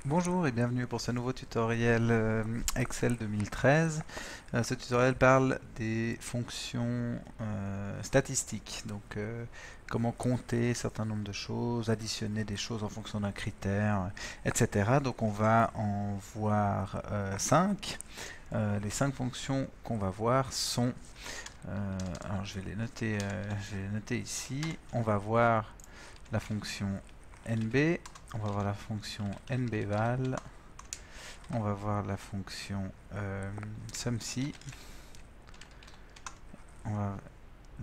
Bonjour et bienvenue pour ce nouveau tutoriel Excel 2013. Ce tutoriel parle des fonctions statistiques, donc comment compter un certain nombre de choses, additionner des choses en fonction d'un critère, etc. Donc on va en voir 5. Les 5 fonctions qu'on va voir sont, alors je vais les noter ici. On va voir la fonction NB, on va voir la fonction NBval, on va voir la fonction SUMSI, on va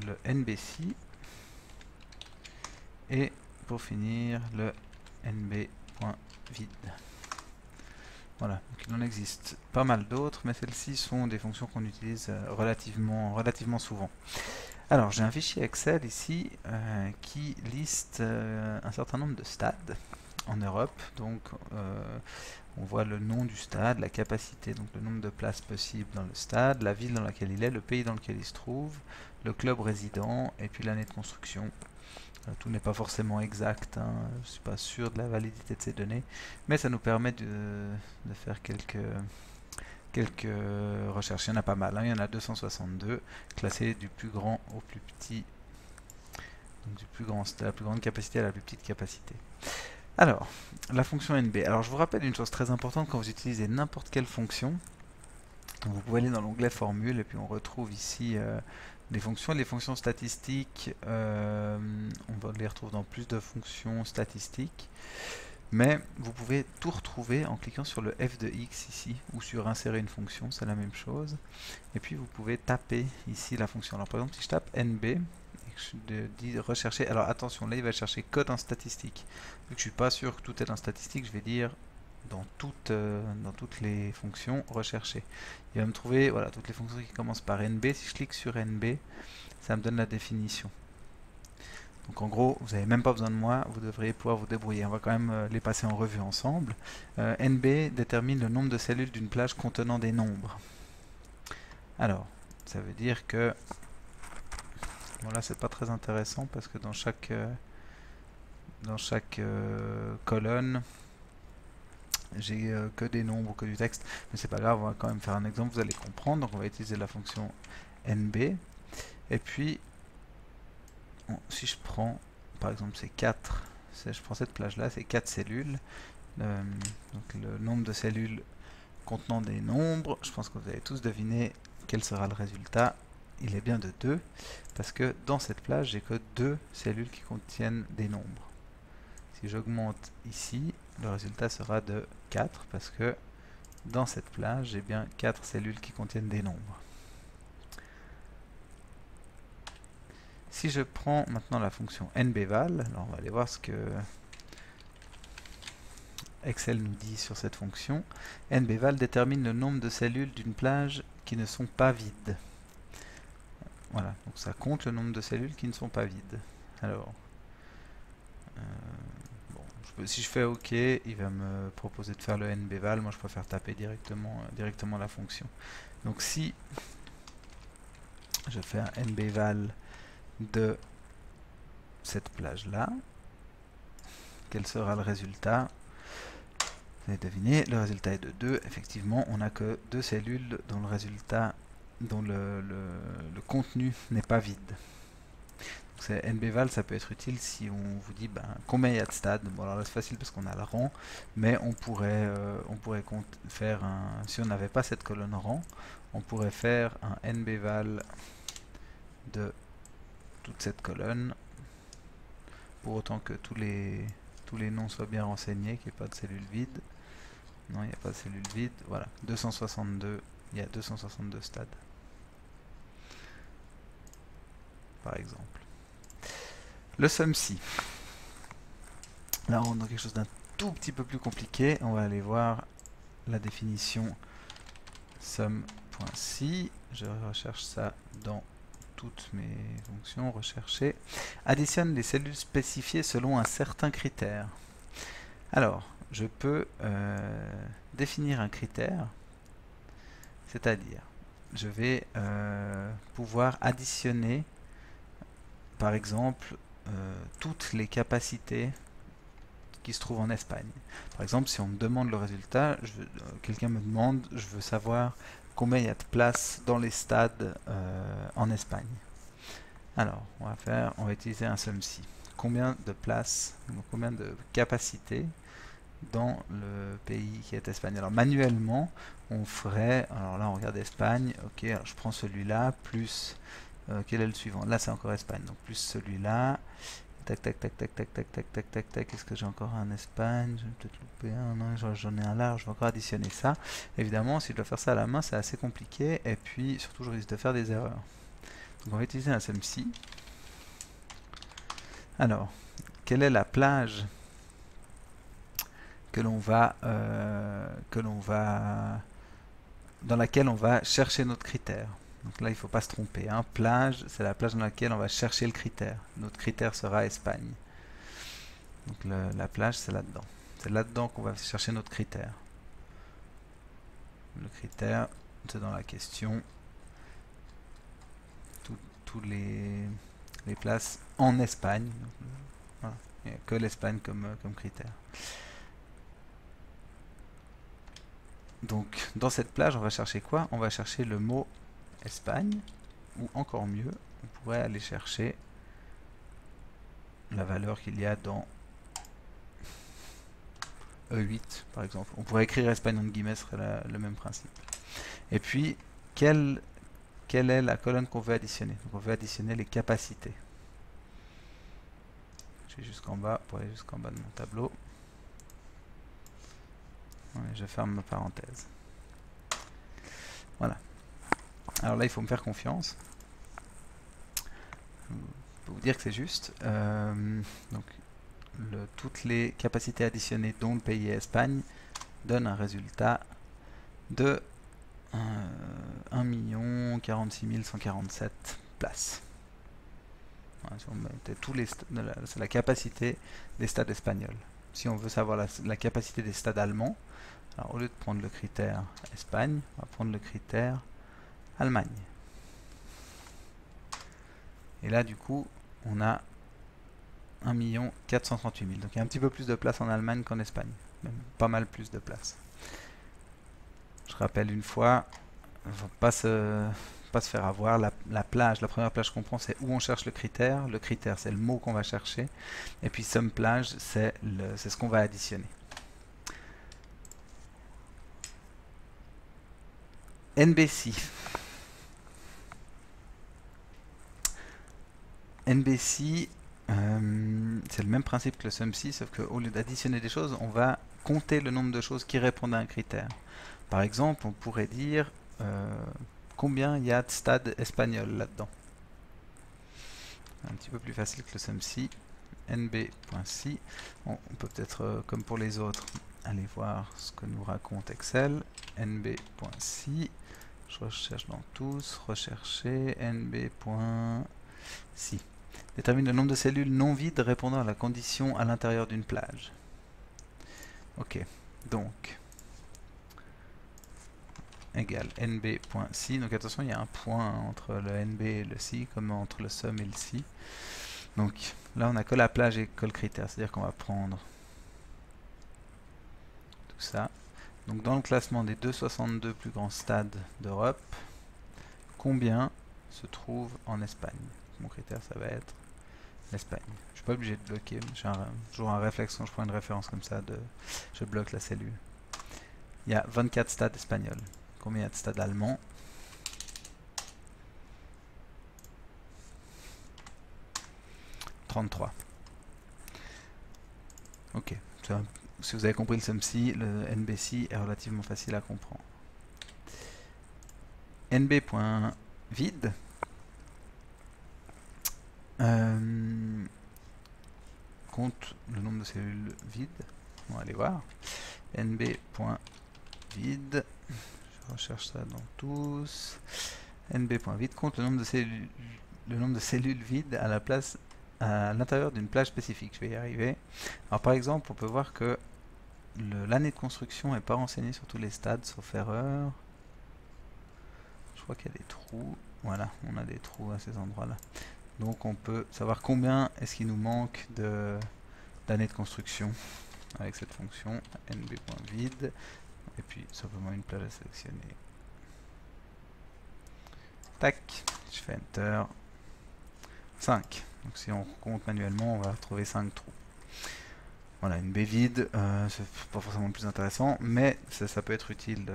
le NBC et pour finir le NB.vide. Voilà, donc il en existe pas mal d'autres, mais celles-ci sont des fonctions qu'on utilise relativement souvent. Alors j'ai un fichier Excel ici qui liste un certain nombre de stades en Europe. Donc on voit le nom du stade, la capacité, donc le nombre de places possibles dans le stade, la ville dans laquelle il est, le pays dans lequel il se trouve, le club résident et puis l'année de construction. Tout n'est pas forcément exact, hein. Je ne suis pas sûr de la validité de ces données, mais ça nous permet de faire quelques recherches. Il y en a pas mal, hein. Il y en a 262, classés du plus grand au plus petit, donc de la plus grande capacité à la plus petite capacité. Alors, la fonction NB. Alors, je vous rappelle une chose très importante quand vous utilisez n'importe quelle fonction. Vous pouvez aller dans l'onglet Formule et puis on retrouve ici les fonctions. Les fonctions statistiques, on les retrouve dans plus de fonctions statistiques. Mais vous pouvez tout retrouver en cliquant sur le F de X ici ou sur insérer une fonction, c'est la même chose. Et puis vous pouvez taper ici la fonction. Alors par exemple, si je tape NB et que je dis rechercher, alors attention, là il va chercher code en statistique. Vu que je suis pas sûr que tout est en statistique, je vais dire dans toutes les fonctions rechercher. Il va me trouver voilà, toutes les fonctions qui commencent par NB. Si je clique sur NB, ça me donne la définition. Donc en gros, vous n'avez même pas besoin de moi, vous devriez pouvoir vous débrouiller. On va quand même les passer en revue ensemble. NB détermine le nombre de cellules d'une plage contenant des nombres. Alors, ça veut dire que... Bon là, c'est pas très intéressant parce que dans chaque colonne, j'ai que des nombres ou que du texte. Mais c'est pas grave, on va quand même faire un exemple, vous allez comprendre. Donc on va utiliser la fonction NB. Et puis, si je prends, par exemple, ces 4, je prends cette plage-là, c'est 4 cellules. Donc le nombre de cellules contenant des nombres, je pense que vous avez tous deviné quel sera le résultat. Il est bien de 2, parce que dans cette plage, j'ai que 2 cellules qui contiennent des nombres. Si j'augmente ici, le résultat sera de 4, parce que dans cette plage, j'ai bien 4 cellules qui contiennent des nombres. Si je prends maintenant la fonction NBval, alors on va aller voir ce que Excel nous dit sur cette fonction. NBval détermine le nombre de cellules d'une plage qui ne sont pas vides. Voilà, donc ça compte le nombre de cellules qui ne sont pas vides. Alors, bon, si je fais OK, il va me proposer de faire le NBval. Moi, je préfère taper directement la fonction. Donc si je fais un NBval de cette plage-là, quel sera le résultat? Vous avez deviné, le résultat est de 2. Effectivement, on n'a que 2 cellules dont le résultat, dont le contenu n'est pas vide. NBval, ça peut être utile si on vous dit combien il y a de stades. Bon, alors là c'est facile parce qu'on a le rang, mais on pourrait faire si on n'avait pas cette colonne rang, on pourrait faire un NBval de toute cette colonne, pour autant que tous les noms soient bien renseignés, qu'il n'y ait pas de cellules vides. Non, il n'y a pas de cellules vides. Voilà, 262, il y a 262 stades, par exemple. Le SUMSI. Là, on rentre dans quelque chose d'un tout petit peu plus compliqué. On va aller voir la définition sum.si. Je recherche ça dans toutes mes fonctions. Rechercher. Additionne les cellules spécifiées selon un certain critère. Alors, je peux définir un critère, c'est-à-dire, je vais pouvoir additionner, par exemple, toutes les capacités qui se trouvent en Espagne. Par exemple, si on me demande le résultat, quelqu'un me demande, je veux savoir combien il y a de places dans les stades en Espagne. Alors, on va utiliser un SumSci. Combien de places, combien de capacités dans le pays qui est Espagne. Alors manuellement, on ferait, alors là on regarde Espagne, ok, alors je prends celui-là, plus, quel est le suivant? Là c'est encore Espagne, donc plus celui-là, tac tac tac tac tac tac tac tac tac tac, est-ce que j'ai encore un Espagne? Je vais peut-être louper un, non, j'en ai un large, je vais encore additionner ça. Évidemment, si je dois faire ça à la main, c'est assez compliqué, et puis surtout je risque de faire des erreurs. Donc on va utiliser un SumSci. Alors, quelle est la plage dans laquelle on va chercher notre critère. Donc là, il ne faut pas se tromper. Hein. Plage, c'est la plage dans laquelle on va chercher le critère. Notre critère sera Espagne. Donc la plage, c'est là-dedans. C'est là-dedans qu'on va chercher notre critère. Le critère, c'est dans la question. Tous les places en Espagne. Donc, voilà. Il n'y a que l'Espagne comme critère. Donc, dans cette plage, on va chercher quoi? On va chercher le mot Espagne, ou encore mieux, on pourrait aller chercher la valeur qu'il y a dans E8, par exemple. On pourrait écrire Espagne en guillemets, ce serait le même principe. Et puis, quelle est la colonne qu'on veut additionner? Donc, on veut additionner les capacités. Je vais jusqu'en bas, pour aller jusqu'en bas de mon tableau. Je ferme ma parenthèse. Voilà. Alors là, il faut me faire confiance. Je peux vous dire que c'est juste. Donc, toutes les capacités additionnées dont le pays est Espagne donnent un résultat de 1 46 147 places. Voilà, si on mettait c'est la capacité des stades espagnols. Si on veut savoir la capacité des stades allemands, alors au lieu de prendre le critère Espagne, on va prendre le critère Allemagne. Et là, du coup, on a 1 438 000. Donc il y a un petit peu plus de place en Allemagne qu'en Espagne. Même pas mal plus de place. Je rappelle une fois, il ne faut pas se faire avoir. La plage, la première plage qu'on prend, c'est où on cherche le critère. Le critère, c'est le mot qu'on va chercher. Et puis SumPlage, c'est ce qu'on va additionner. NBSci. NBSci, c'est le même principe que le SumSci, sauf qu'au lieu d'additionner des choses, on va compter le nombre de choses qui répondent à un critère. Par exemple, on pourrait dire combien il y a de stades espagnols là-dedans. Un petit peu plus facile que le SumSci. nb.sci. On peut peut-être, comme pour les autres, aller voir ce que nous raconte Excel. nb.sci. Je recherche dans tous, rechercher nb.sci. Détermine le nombre de cellules non vides répondant à la condition à l'intérieur d'une plage. Ok, donc égale nb.sci. Donc attention, il y a un point entre le nb et le sci, comme entre le sum et le sci. Donc là, on a que la plage et que le critère, c'est-à-dire qu'on va prendre tout ça. Donc dans le classement des 262 plus grands stades d'Europe, combien se trouve en Espagne? Mon critère, ça va être l'Espagne. Je suis pas obligé de bloquer, j'ai toujours un réflexe quand je prends une référence comme ça, je bloque la cellule. Il y a 24 stades espagnols. Combien il y a de stades allemands? « 33. Ok. Si vous avez compris le SumSci, le NBSci est relativement facile à comprendre. nb.vide compte le nombre de cellules vides. On va aller voir. nb.vide, je recherche ça dans tous. nb.vide compte le nombre de cellules vides à l'intérieur d'une plage spécifique. Je vais y arriver. Alors par exemple, on peut voir que l'année de construction n'est pas renseignée sur tous les stades, sauf erreur. Je crois qu'il y a des trous. Voilà, on a des trous à ces endroits-là. Donc on peut savoir combien est-ce qu'il nous manque d'années de construction. avec cette fonction nb.vide et puis simplement une plage à sélectionner. Tac, je fais Enter. 5. Donc si on compte manuellement, on va retrouver 5 trous. Voilà, une baie vide, c'est pas forcément le plus intéressant, mais ça peut être utile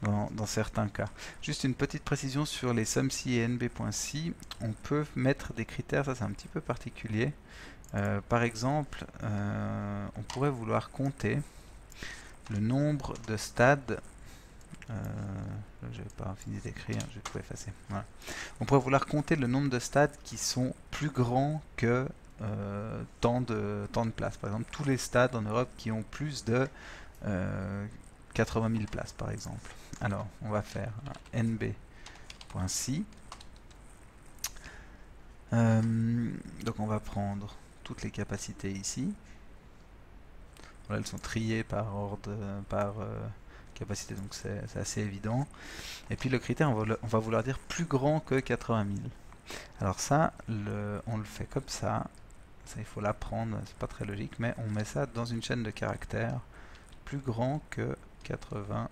dans certains cas. Juste une petite précision sur les SUMC et nb.si, on peut mettre des critères, ça c'est un petit peu particulier. Par exemple, on pourrait vouloir compter le nombre de stades. Je n'ai pas fini d'écrire, je vais tout effacer. Voilà. On pourrait vouloir compter le nombre de stades qui sont plus grands que tant de places. Par exemple, tous les stades en Europe qui ont plus de 80 000 places, par exemple. Alors, on va faire un nb.si. Donc, on va prendre toutes les capacités ici. Voilà, elles sont triées par ordre, par capacité, donc c'est assez évident. Et puis le critère, on va vouloir dire plus grand que 80 000. Alors ça, on le fait comme ça. Ça, il faut l'apprendre, c'est pas très logique, mais on met ça dans une chaîne de caractères plus grand que 80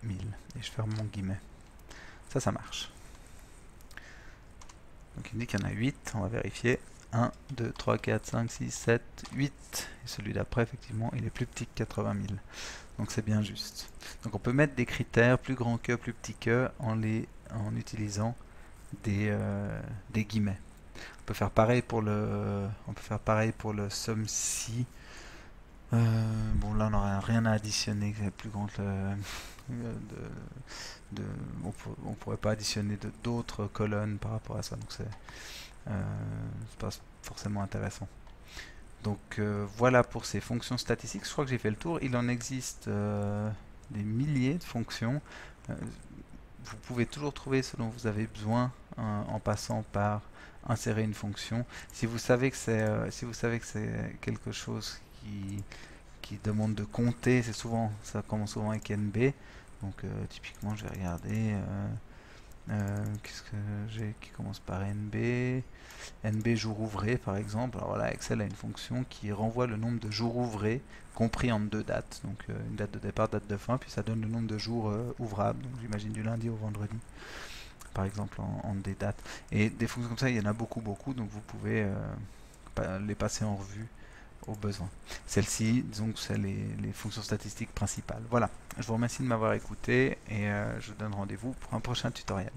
000. Et je ferme mon guillemet. Ça marche. Donc il dit qu'il y en a 8, on va vérifier. 1, 2, 3, 4, 5, 6, 7, 8. Et celui d'après, effectivement, il est plus petit que 80 000. Donc c'est bien juste. Donc on peut mettre des critères plus grand que, plus petit que, en utilisant des guillemets. On peut faire pareil pour le SUMC. Bon là on n'aura rien à additionner, c'est plus grand que on pourrait pas additionner d'autres colonnes par rapport à ça, donc c'est pas forcément intéressant. Donc voilà pour ces fonctions statistiques. Je crois que j'ai fait le tour. Il en existe des milliers de fonctions. Vous pouvez toujours trouver ce dont vous avez besoin en passant par insérer une fonction. Si vous savez que c'est quelque chose qui demande de compter, ça commence souvent avec NB. Donc typiquement, je vais regarder. Qu'est-ce que j'ai qui commence par NB? NB jour ouvré par exemple. Alors voilà, Excel a une fonction qui renvoie le nombre de jours ouvrés compris en deux dates. Donc une date de départ, date de fin, puis ça donne le nombre de jours ouvrables. Donc j'imagine du lundi au vendredi, par exemple en des dates. Et des fonctions comme ça, il y en a beaucoup, donc vous pouvez les passer en revue au besoin. Celle-ci, disons que c'est les fonctions statistiques principales. Voilà, je vous remercie de m'avoir écouté et je vous donne rendez-vous pour un prochain tutoriel.